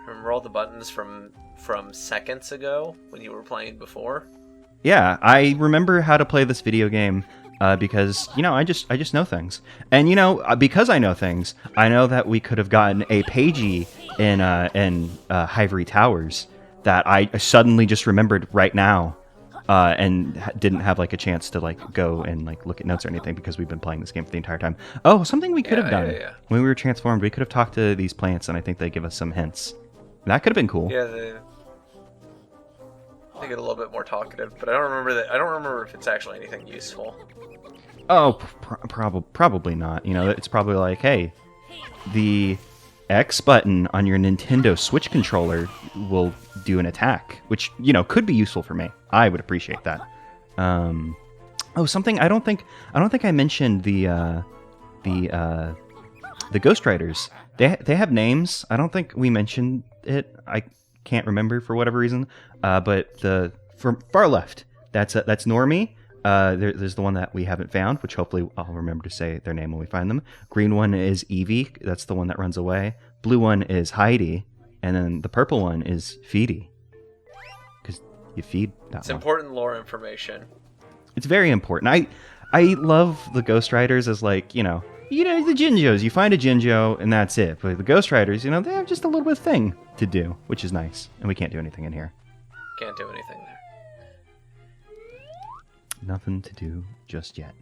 Remember all the buttons from seconds ago when you were playing before? Yeah, I remember how to play this video game because I just know things, and because I know things, I know that we could have gotten a Pagey in Ivory Towers that I suddenly just remembered right now, and didn't have like a chance to like go and like look at notes or anything because we've been playing this game for the entire time. Oh, something we could have done when we were transformed. We could have talked to these plants, and I think they give us some hints. That could have been cool. Yeah, they get a little bit more talkative, but I don't remember that. I don't remember if it's actually anything useful. Oh, probably not. It's probably like, hey, the X button on your Nintendo Switch controller will do an attack, which could be useful for me. I would appreciate that. Something I don't think I mentioned the Ghost Riders. They have names. I don't think we mentioned it. I can't remember for whatever reason. But from far left, that's Normie. There's the one that we haven't found, which hopefully I'll remember to say their name when we find them. Green one is Evie. That's the one that runs away. Blue one is Heidi. And then the purple one is Feedy. Because you feed that It's one. important lore information. It's very important. I love the Ghost Riders as like, the Jinjos. You find a Jinjo and that's it. But the Ghost Riders, they have just a little bit of thing to do, which is nice. And we can't do anything in here. Can't do anything there. Nothing to do just yet.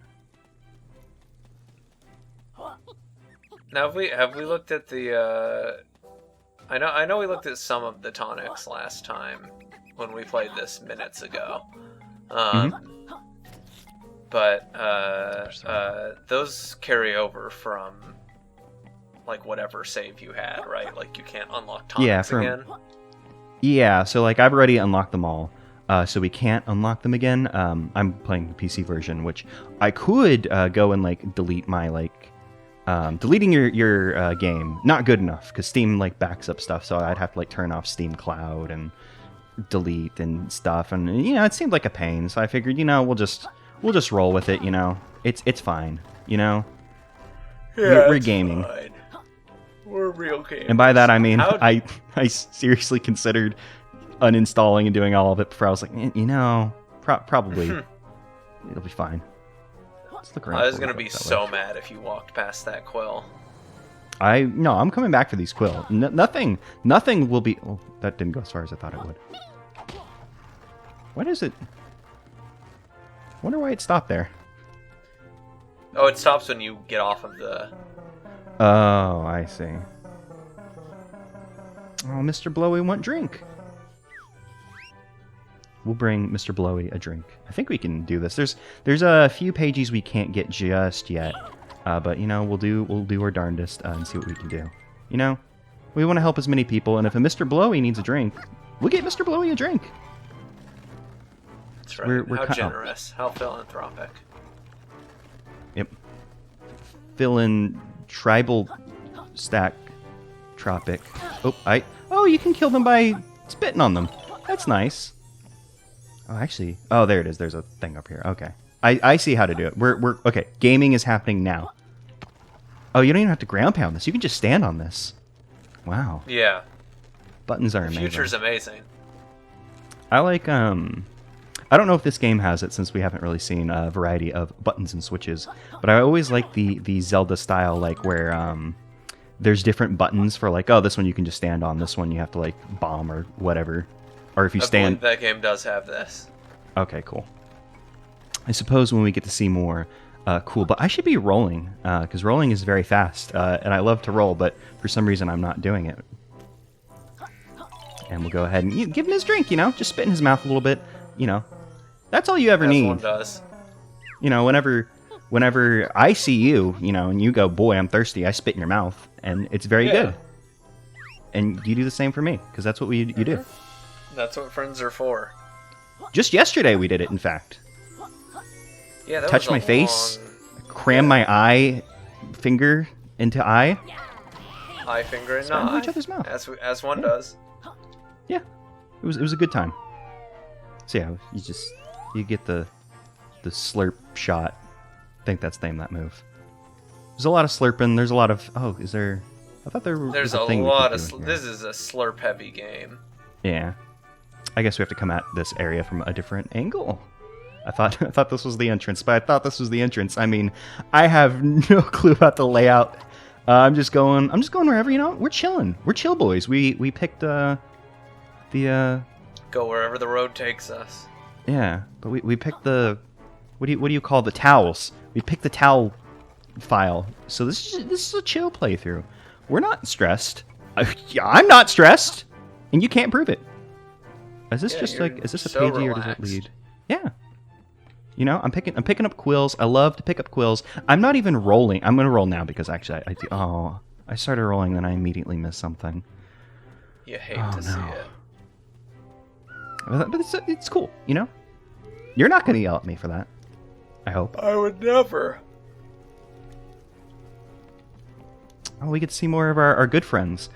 Now, have we looked at the? I know we looked at some of the tonics last time when we played this minutes ago. But those carry over from like whatever save you had, right? Like you can't unlock tonics again. Yeah, so like I've already unlocked them all. So we can't unlock them again. I'm playing the PC version, which I could go and like delete my like deleting your game. Not good enough because Steam like backs up stuff, so I'd have to like turn off Steam Cloud and delete and stuff, and it seemed like a pain. So I figured, we'll just roll with it. It's fine. Yeah, we're gaming. Fine. We're real gamers. And by that I mean I seriously considered uninstalling and doing all of it before I was like, probably it'll be fine. Let's look around. I was gonna be so mad if you walked past that quill. I'm coming back for these quill. Nothing will be. Oh, that didn't go as far as I thought it would. What is it? Wonder why it stopped there. Oh, it stops when you get off of the. Oh, I see. Oh, Mr. Blowy want drink. We'll bring Mr. Blowy a drink. I think we can do this. There's a few pages we can't get just yet, but we'll do our darndest and see what we can do. We want to help as many people, and if a Mr. Blowy needs a drink, we'll get Mr. Blowy a drink. That's right. How generous. How philanthropic. Yep. Fill in tribal stack tropic. Oh, you can kill them by spitting on them. That's nice. Oh, actually, there it is. There's a thing up here. Okay. I see how to do it. We're okay. Gaming is happening now. Oh, you don't even have to ground pound this. You can just stand on this. Wow. Yeah. Buttons are amazing. The future's amazing. I like I don't know if this game has it since we haven't really seen a variety of buttons and switches, but I always like the Zelda style, like where there's different buttons for like, oh, this one you can just stand on, this one you have to like bomb or whatever, or if you stand. I believe that game does have this. Okay, cool. I suppose when we get to see more, cool. But I should be rolling because rolling is very fast, and I love to roll, but for some reason I'm not doing it. And we'll go ahead and give him his drink. Just spit in his mouth a little bit. That's all you ever need. One does. Whenever I see you, and you go, boy, I'm thirsty, I spit in your mouth, and it's very good. And you do the same for me, because that's what you do. That's what friends are for. Just yesterday we did it, in fact. Yeah, that touch was my face, cram my eye finger into eye. Eye finger and into eye. each other's mouth. As one does. Yeah, it was a good time. So yeah, you get the slurp shot. I think that's the name of that move. There's a lot of slurping. There's a lot of... Oh, is there... I thought there was There's a a thing we lot could of. do here. This is a slurp-heavy game. Yeah. I guess we have to come at this area from a different angle. I thought this was the entrance, but I thought this was the entrance. I mean, I have no clue about the layout. I'm just going wherever, you know. We're chilling. We're chill boys. We picked the Go wherever the road takes us. yeah, but we picked the what do you call the towels? We picked the towel file. So this is a chill playthrough. We're not stressed. I'm not stressed, and you can't prove it. Is this just like is this a so pagey or does it relaxed. lead? Yeah. You know, I'm picking up quills. I love to pick up quills. I'm not even rolling. I'm gonna roll now because actually I do. Oh, I started rolling, then I immediately missed something. You hate Oh, to see no. it. But it's cool, you know. You're not gonna yell at me for that. I hope. I would never. Oh, we get to see more of our good friends.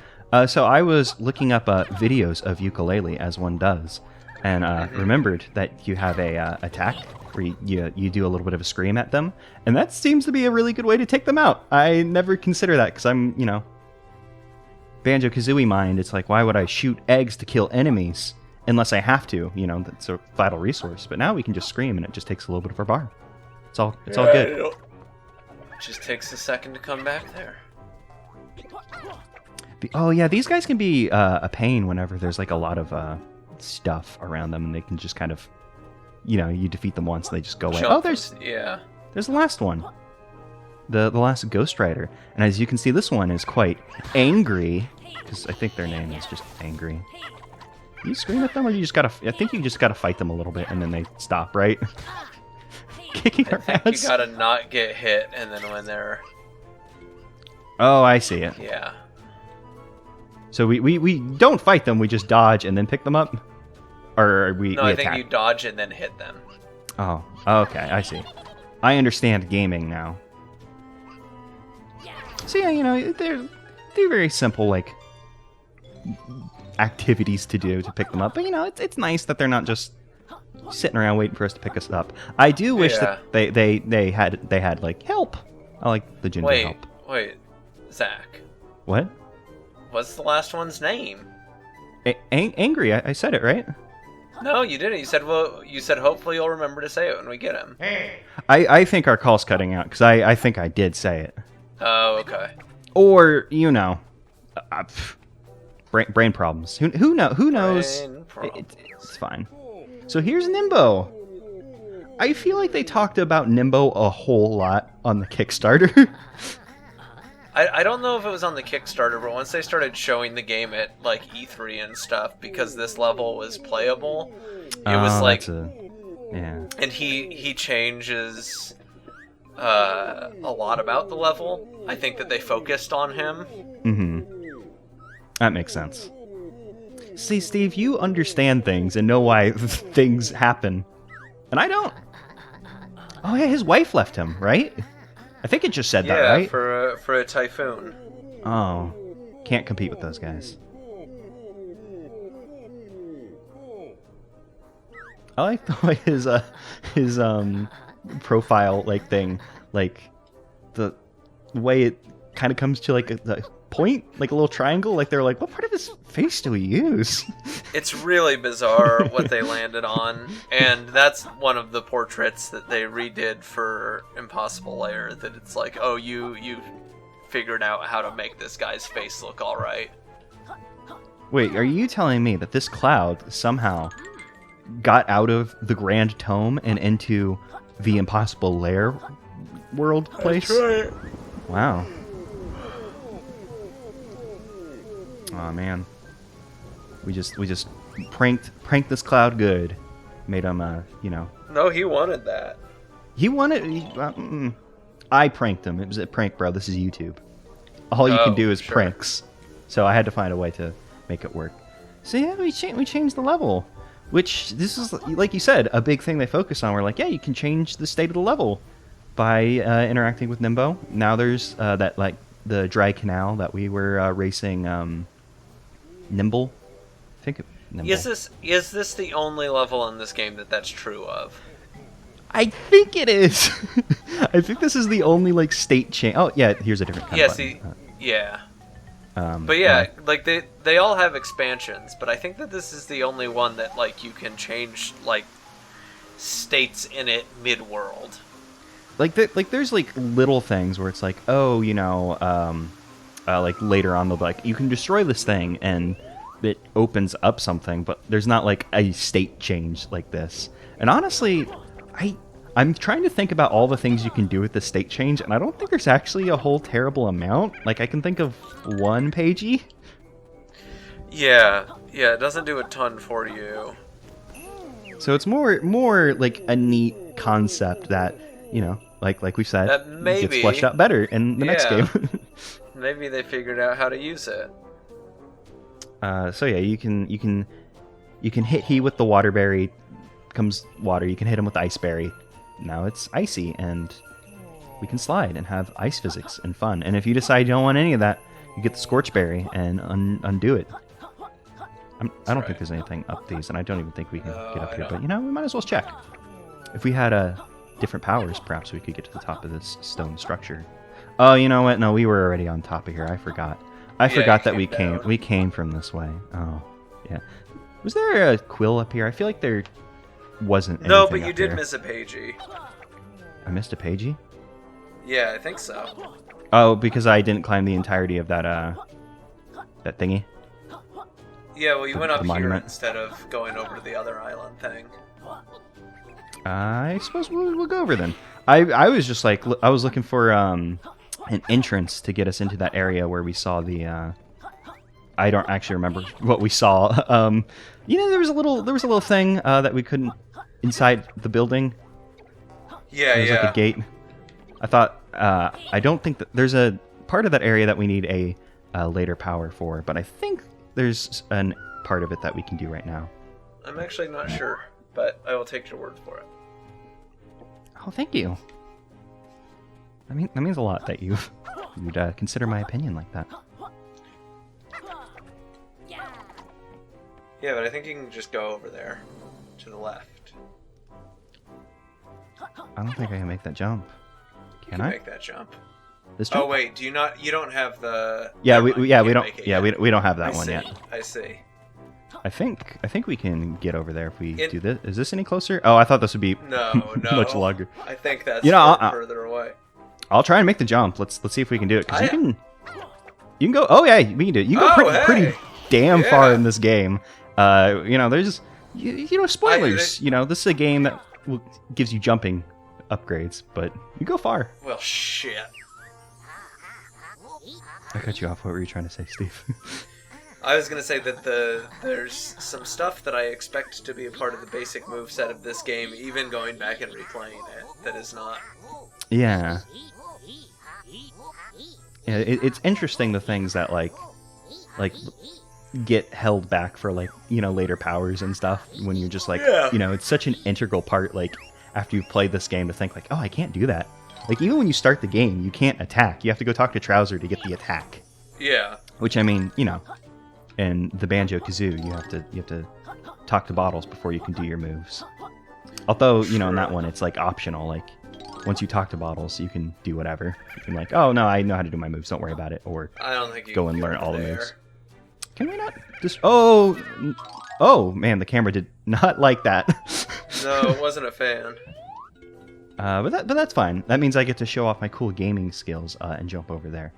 So I was looking up videos of Yooka-Laylee, as one does, and remembered that you have a attack where you do a little bit of a scream at them, and that seems to be a really good way to take them out. I never consider that because I'm, you know, Banjo-Kazooie mind. It's like, why would I shoot eggs to kill enemies unless I have to? You know, that's a vital resource. But now we can just scream, and it just takes a little bit of our bar. It's all good. It just takes a second to come back there. Oh yeah, these guys can be a pain whenever there's like a lot of stuff around them, and they can just kind of, you know, you defeat them once, they just go away. Oh, there's the last one, the last Ghost Rider, and as you can see, this one is quite angry because I think their name is just Angry. You scream at them, or you just gotta? I think you just gotta fight them a little bit, and then they stop, right? Kicking our I think ass. you gotta not get hit, and then when they're Oh, I see it. yeah. So we don't fight them, we just dodge and then pick them up? Or we No, I attack? think you dodge and then hit them. Oh, okay, I see. I understand gaming now. So yeah, you know, they're very simple, like, activities to do to pick them up. But, you know, it's nice that they're not just sitting around waiting for us to pick us up. I do wish that they had, like, help. I like the ginger help. Wait, Zach. What? What's the last one's name? Angry, I said it, right? No, you didn't. You said hopefully you'll remember to say it when we get him. I think our call's cutting out, because I think I did say it. Oh, okay. Or, you know, brain problems. Who knows? Brain problems. It's fine. So here's Nimbo. I feel like they talked about Nimbo a whole lot on the Kickstarter. I don't know if it was on the Kickstarter, but once they started showing the game at like E3 and stuff, because this level was playable, it was like, yeah. and he changes a lot about the level. I think that they focused on him. Mm-hmm. That makes sense. See, Steve, you understand things and know why things happen, and I don't. Oh yeah, his wife left him, right? I think it just said that, right? Yeah, for a typhoon. Oh, can't compete with those guys. I like the way his profile like thing, like the way it kind of comes to like a point, like a little triangle. Like they're like, what part of his face do we use? It's really bizarre what they landed on, and that's one of the portraits that they redid for Impossible Lair. That it's like, oh, you figured out how to make this guy's face look all right. Wait, are you telling me that this cloud somehow got out of the Grand Tome and into the Impossible Lair world place? That's right. Wow. Oh man, we just pranked this cloud good, made him you know. No, he wanted that. He wanted. I pranked him. It was a prank, bro. This is YouTube. All you can do is sure. pranks. So I had to find a way to make it work. So yeah, we changed the level, which this is, like you said, a big thing they focus on. We're like, yeah, you can change the state of the level by interacting with Nimbo. Now there's that, like, the dry canal that we were racing. Nimble, I think. Nimble. Is this the only level in this game that's true of? I think it is. I think this is the only like state change. Oh yeah, here's a different kind of button. Yeah. But yeah, like they all have expansions, but I think that this is the only one that like you can change like states in it mid-world. Like there's like little things where it's like, oh, like later on they'll be like, you can destroy this thing and it opens up something, but there's not like a state change like this. And honestly, I'm trying to think about all the things you can do with the state change, and I don't think there's actually a whole terrible amount. Like, I can think of one pagey. Yeah, it doesn't do a ton for you. So it's more like a neat concept that, like we said, that maybe gets fleshed out better in the next game. Maybe they figured out how to use it. So yeah, you can hit he with the water berry, comes water. You can hit him with the ice berry. Now it's icy, and we can slide and have ice physics and fun. And if you decide you don't want any of that, you get the scorch berry and undo it. I don't think there's anything up these, and I don't even think we can get up here. But we might as well check. If we had different powers, perhaps we could get to the top of this stone structure. Oh, you know what? No, we were already on top of here. I forgot. I forgot that we came from this way. Oh, yeah. Was there a quill up here? I feel like there wasn't anything. No, but you up did here. miss a pagey. I missed a pagey? Yeah, I think so. Oh, because I didn't climb the entirety of that thingy? Yeah, well, you went up here monument. instead of going over to the other island thing. I suppose we'll go over then. I was just like, I was looking for an entrance to get us into that area where we saw the I don't actually remember what we saw. There was a little thing that we couldn't inside the building. Yeah, There's like a gate. I thought I don't think that there's a part of that area that we need a later power for, but I think there's an part of it that we can do right now. I'm actually not sure, but I will take your word for it. Oh, thank you. That means a lot that you'd consider my opinion like that. Yeah, but I think you can just go over there, to the left. I don't think I can make that jump. Can I make that jump? This jump? Oh wait, do you not? You don't have the. Yeah, we don't have that one yet. I see. I think we can get over there if we do this. Is this any closer? Oh, I thought this would be no much longer. I think that's further away. I'll try and make the jump. Let's see if we can do it. Because you can go. Oh yeah, we can do it. You can go pretty damn far in this game. There's spoilers. This is a game that gives you jumping upgrades, but you go far. Well, shit. I cut you off. What were you trying to say, Steve? I was going to say that there's some stuff that I expect to be a part of the basic moveset of this game, even going back and replaying it, that is not. Yeah. Yeah, it's interesting the things that like get held back for later powers and stuff when you're just it's such an integral part after you've played this game to think oh, I can't do that. Even when you start the game, you can't attack. You have to go talk to Trowser to get the attack. Yeah. Which in the Banjo-Kazooie, you have to talk to Bottles before you can do your moves. Although, in that one it's optional. Once you talk to Bottles, you can do whatever. You can oh no, I know how to do my moves, don't worry about it. Or I don't think you go can and learn all the there. moves. Can we not just oh man, the camera did not like that. No, it wasn't a fan. But that's fine. That means I get to show off my cool gaming skills and jump over there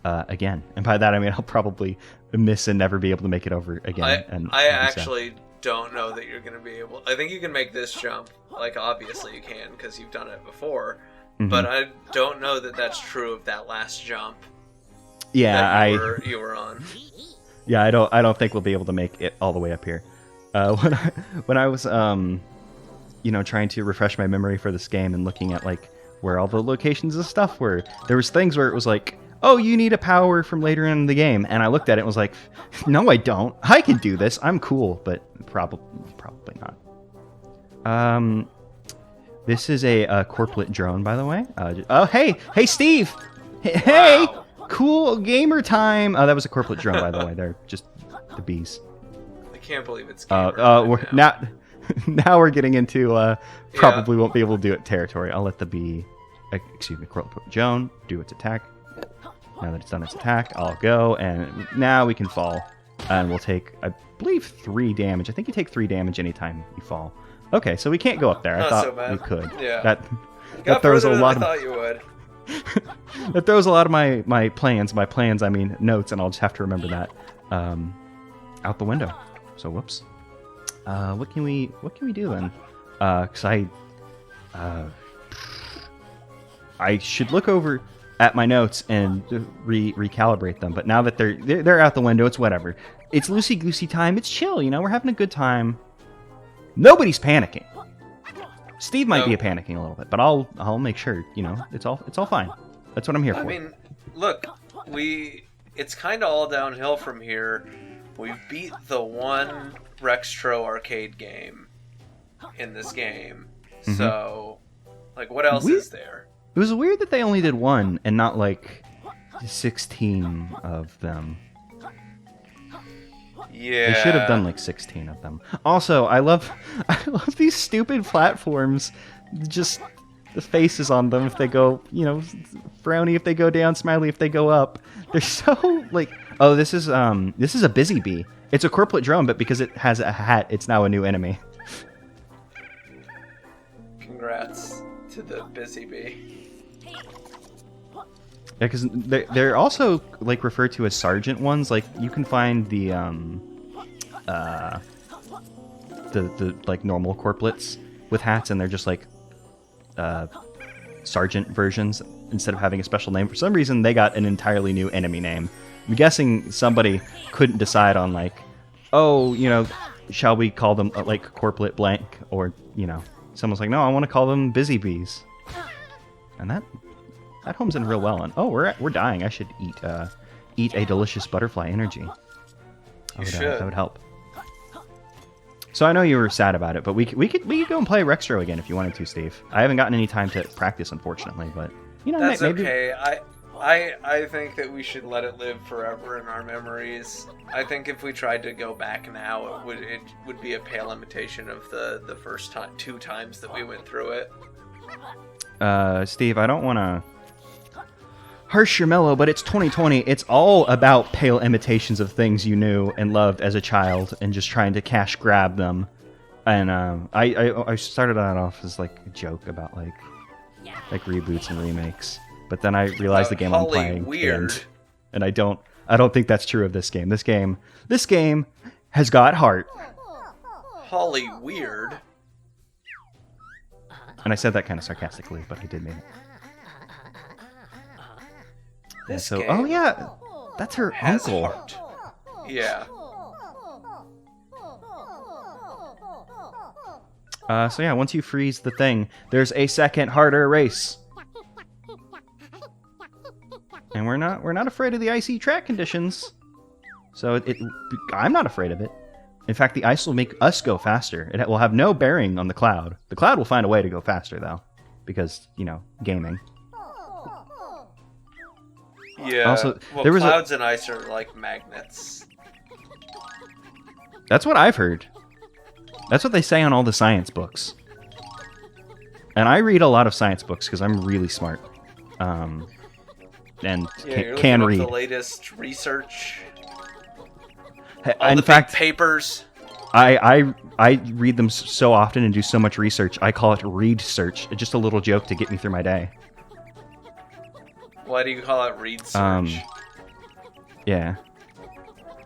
again. And by that I mean I'll probably miss and never be able to make it over again. I actually don't know that you're going to be able. I think you can make this jump. Obviously you can because you've done it before. Mm-hmm. But I don't know that that's true of that last jump. Yeah, you were on. Yeah, I don't think we'll be able to make it all the way up here. When I was trying to refresh my memory for this game and looking at where all the locations of stuff were, there was things where it was oh, you need a power from later in the game, and I looked at it and was no, I don't. I can do this. I'm cool, but probably not. This is a corporate drone, by the way. Hey, Steve. Hey, wow. Cool gamer time. That was a corporate drone, by the way. They're just the bees. I can't believe it's gamer time now we're getting into probably won't be able to do it territory. I'll let the bee, corporate drone, do its attack. Now that it's done its attack, I'll go, and now we can fall. And we'll take, I believe, 3 damage. I think you take 3 damage anytime you fall. Okay, so we can't go up there. Not I thought so bad. we could. Yeah. That throws a lot than I of... thought you would. That throws a lot of my plans. By plans, I mean notes, and I'll just have to remember that out the window. So whoops. What can we do then? Because I should look over at my notes and recalibrate them. But now that they're out the window, it's whatever. It's loosey-goosey time. It's chill. We're having a good time. Nobody's panicking. Steve might be panicking a little bit, but I'll make sure, it's all fine. That's what I'm here for. I mean, look, it's kind of all downhill from here. We've beat the one Rextro arcade game in this game. Mm-hmm. So, what else is there? It was weird that they only did 1 and not 16 of them. Yeah. They should have done 16 of them. Also, I love these stupid platforms. Just the faces on them if they go, frowny if they go down, smiley if they go up. They're so oh, this is a busy bee. It's a corplet drone, but because it has a hat, it's now a new enemy. Congrats to the busy bee. Yeah, because they're also referred to as sergeant ones. You can find the normal corplets with hats, and they're just sergeant versions instead of having a special name. For some reason, they got an entirely new enemy name. I'm guessing somebody couldn't decide on shall we call them corplet blank, or someone's like, no, I want to call them busy bees, and that homes in real well. And we're dying. I should eat a delicious butterfly energy. That would help. So I know you were sad about it, but we could go and play Rextro again if you wanted to, Steve. I haven't gotten any time to practice, unfortunately, but that's maybe... okay. I think that we should let it live forever in our memories. I think if we tried to go back now, it would be a pale imitation of the first 2 times that we went through it. Steve, I don't want to harsh your mellow, but it's 2020. It's all about pale imitations of things you knew and loved as a child, and just trying to cash grab them. And I started that off as a joke about reboots and remakes, but then I realized the game I'm playing, Hollyweird. and I don't think that's true of this game. This game has got heart. Hollyweird. And I said that kind of sarcastically, but I did mean it. Oh yeah, that's her uncle. Heart. Yeah. So yeah, once you freeze the thing, there's a second harder race. And we're not afraid of the icy track conditions. So I'm not afraid of it. In fact, the ice will make us go faster. It will have no bearing on the cloud. The cloud will find a way to go faster though, because gaming. Yeah. Also, clouds and ice are like magnets. That's what I've heard. That's what they say on all the science books. And I read a lot of science books because I'm really smart. And you're can looking read. up the latest research. In fact, papers. I read them so often and do so much research. I call it read search. It's just a little joke to get me through my day. Why do you call it read search? Yeah.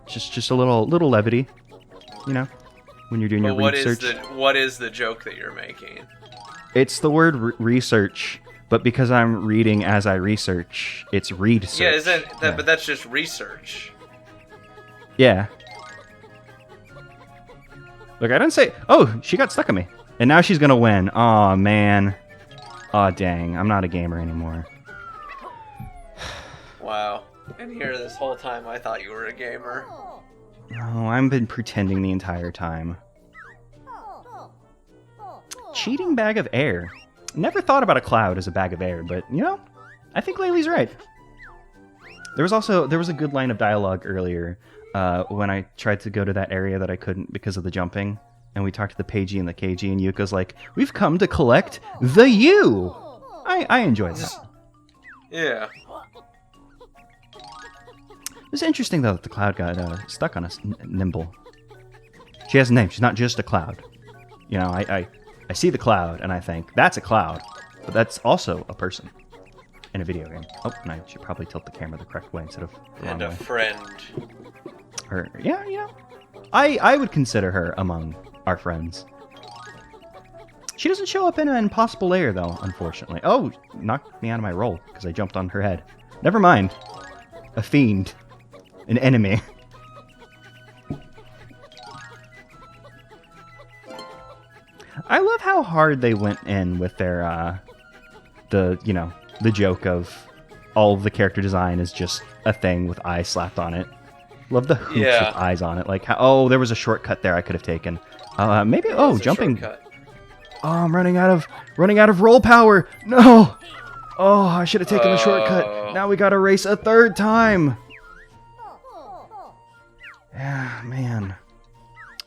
Just a little levity, when you're doing your research. What is the joke that you're making? It's the word research, but because I'm reading as I research, it's read search. Yeah, but that's just research. Yeah. Look, I didn't say... Oh, she got stuck on me. And now she's gonna win. Aw, man. Aw, dang. I'm not a gamer anymore. Wow. And here this whole time I thought you were a gamer. Oh, I've been pretending the entire time. Cheating bag of air. Never thought about a cloud as a bag of air, but, I think Laylee's right. There was a good line of dialogue earlier when I tried to go to that area that I couldn't because of the jumping. And we talked to the Pagey and the KG, and Yuka's like, we've come to collect the U! I enjoyed that. Yeah. It's interesting, though, that the cloud got stuck on us. Nimble. She has a name. She's not just a cloud. You know, I see the cloud, and I think, that's a cloud. But that's also a person in a video game. Oh, and I should probably tilt the camera the correct way instead of the wrong And a way. friend. Her, yeah, you know. I would consider her among our friends. She doesn't show up in an impossible layer, though, unfortunately. Oh, knocked me out of my roll because I jumped on her head. Never mind. A fiend. An enemy. I love how hard they went in with their, the joke of all of the character design is just a thing with eyes slapped on it. Love the hoops with eyes on it. Like, oh, there was a shortcut there I could have taken. Maybe, jumping. Oh, I'm running out of roll power. No. Oh, I should have taken the shortcut. Now we gotta race a third time. Yeah, man.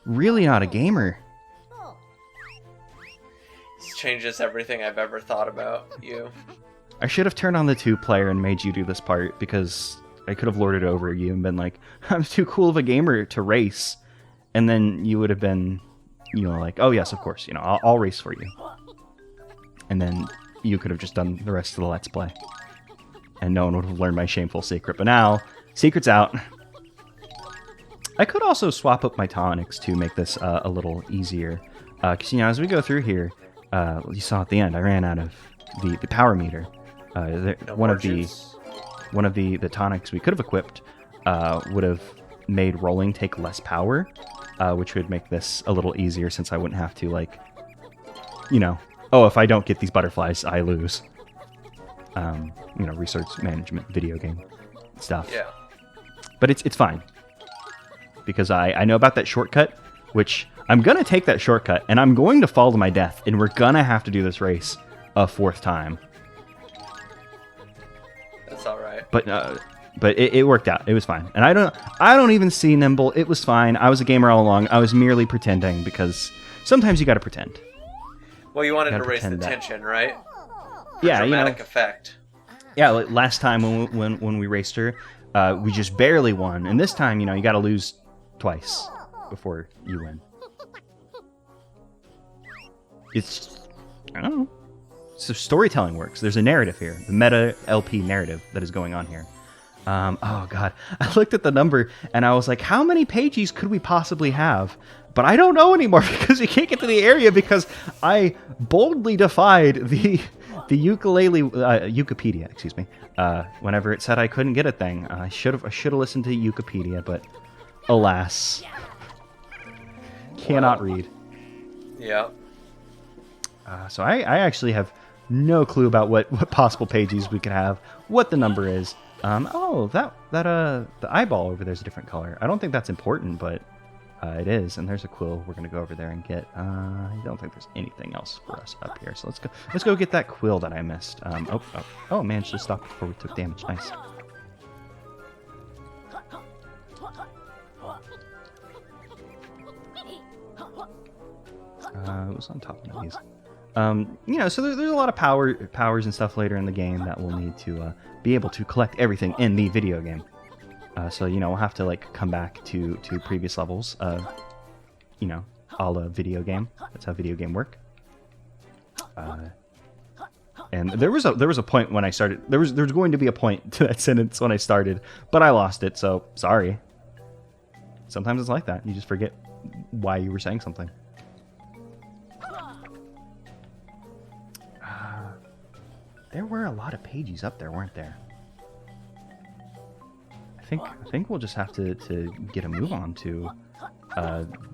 Really not a gamer. This changes everything I've ever thought about you. I should have turned on the 2-player and made you do this part, because I could have lorded over you and been like, I'm too cool of a gamer to race. And then you would have been, like, oh yes, of course, I'll race for you. And then you could have just done the rest of the Let's Play. And no one would have learned my shameful secret. But now, secret's out. I could also swap up my tonics to make this a little easier. Because, as we go through here, you saw at the end, I ran out of the power meter. One of the tonics we could have equipped would have made rolling take less power, which would make this a little easier since I wouldn't have to, like, oh, if I don't get these butterflies, I lose. Research management, video game stuff. Yeah. But it's fine. Because I know about that shortcut, which I'm going to take that shortcut, and I'm going to fall to my death, and we're going to have to do this race a 4th time. That's all right. But it worked out. It was fine. And I don't even see Nimble. It was fine. I was a gamer all along. I was merely pretending, because sometimes you got to pretend. Well, you wanted to raise the tension, right? Yeah, dramatic effect. Yeah, like last time when we raced her, we just barely won. And this time, you got to lose twice before you win. It's, I don't know. So storytelling works. There's a narrative here. The meta LP narrative that is going on here. Oh, God. I looked at the number, and I was like, how many pages could we possibly have? But I don't know anymore, because we can't get to the area, because I boldly defied the Yooka-Laylee, Wikipedia, excuse me, whenever it said I couldn't get a thing. I should have listened to Wikipedia, but alas. Cannot read. Yeah. So I actually have no clue about what possible pages we could have, what the number is. The eyeball over there is a different color. I don't think that's important, but it is. And there's a quill we're gonna go over there and get. I don't think there's anything else for us up here. So let's go get that quill that I missed. Managed to stop before we took damage. Nice. It was on top of these. So there's a lot of powers and stuff later in the game that we'll need to be able to collect everything in the video game. So we'll have to come back to previous levels, a la video game. That's how video game work. And there was a point when I started. There was going to be a point to that sentence when I started, but I lost it. So sorry. Sometimes it's like that. You just forget why you were saying something. There were a lot of pages up there, weren't there? I think we'll just have to get a move on to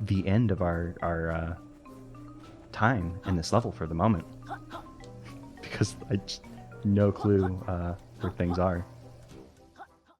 the end of our time in this level for the moment, because I just no clue where things are.